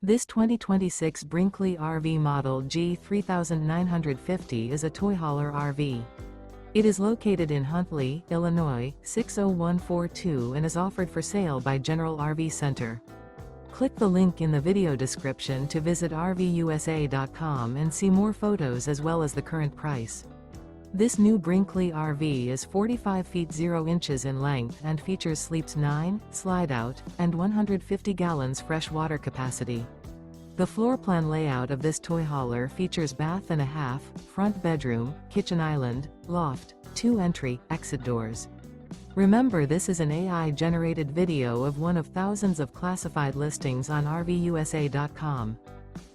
This 2026 Brinkley RV Model G 3950 is a toy hauler RV. It is located in Huntley, Illinois, 60142 and is offered for sale by General RV Center. Click the link in the video description to visit RVUSA.com and see more photos as well as the current price. This new Brinkley RV is 45 feet 0 inches in length and features sleeps 9, Slideout, and 150 gallons fresh water capacity. The floor plan layout of this toy hauler features bath and a half, front bedroom, kitchen island, loft, 2 entry, exit doors. Remember, this is an AI-generated video of one of thousands of classified listings on RVUSA.com.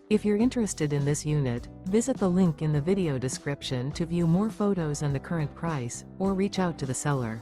If you're interested in this unit, visit the link in the video description to view more photos and the current price, or reach out to the seller.